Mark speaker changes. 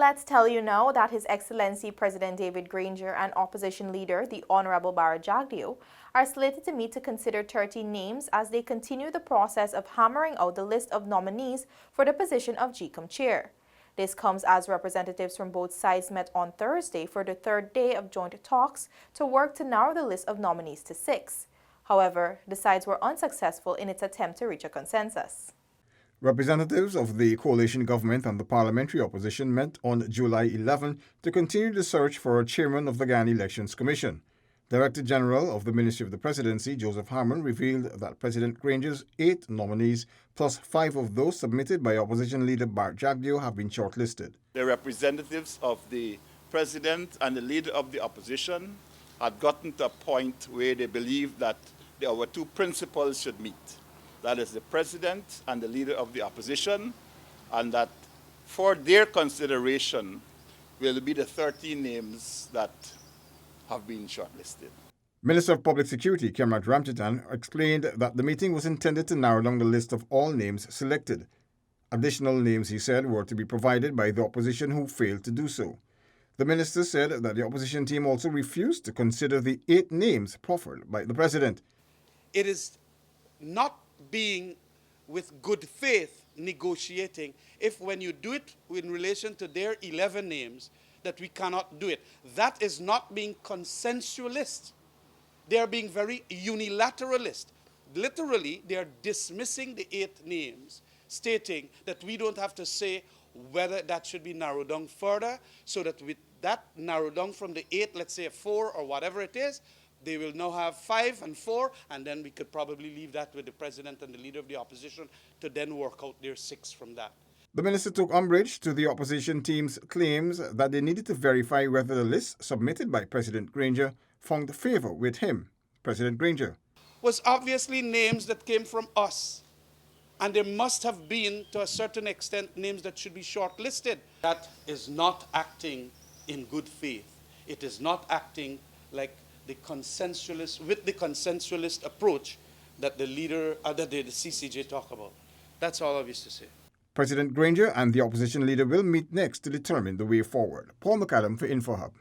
Speaker 1: let's tell you now that His Excellency President David Granger and Opposition Leader, the Honorable Bara Jagdeo, are slated to meet to consider 30 names as they continue the process of hammering out the list of nominees for the position of GCOM Chair. This comes as representatives from both sides met on Thursday for the third day of joint talks to work to narrow the list of nominees to 6. However, the sides were unsuccessful in its attempt to reach a consensus.
Speaker 2: Representatives of the coalition government and the parliamentary opposition met on July 11 to continue the search for a chairman of the Ghana Elections Commission. Director General of the Ministry of the Presidency, Joseph Harmon, revealed that President Granger's 8 nominees, plus 5 of those submitted by opposition leader Bara Jagdeo, have been shortlisted.
Speaker 3: The representatives of the president and the leader of the opposition had gotten to a point where they believed that our two principals should meet. That is the president and the leader of the opposition, and that for their consideration will be the 13 names that have been shortlisted.
Speaker 2: Minister of Public Security, Kemrat Ramchitan, explained that the meeting was intended to narrow down the list of all names selected. Additional names, he said, were to be provided by the opposition who failed to do so. The minister said that the opposition team also refused to consider the 8 names proffered by the president.
Speaker 4: It is not being with good faith negotiating if when you do it in relation to their 11 names that we cannot do it. That is not being consensualist. They are being very unilateralist. Literally, they are dismissing the 8 names, stating that we don't have to say whether that should be narrowed down further, so that with that narrowed down from the 8, let's say 4 or whatever it is, they will now have 5 and 4, and then we could probably leave that with the president and the leader of the opposition to then work out their 6 from that.
Speaker 2: The minister took umbrage to the opposition team's claims that they needed to verify whether the list submitted by President Granger found favor with him. President Granger
Speaker 4: was obviously names that came from us, and there must have been, to a certain extent, names that should be shortlisted. That is not acting in good faith. It is not acting like the consensualist approach that the leader, that the CCJ talk about. That's all I wish to say.
Speaker 2: President Granger and the opposition leader will meet next to determine the way forward. Paul McAdam for InfoHub.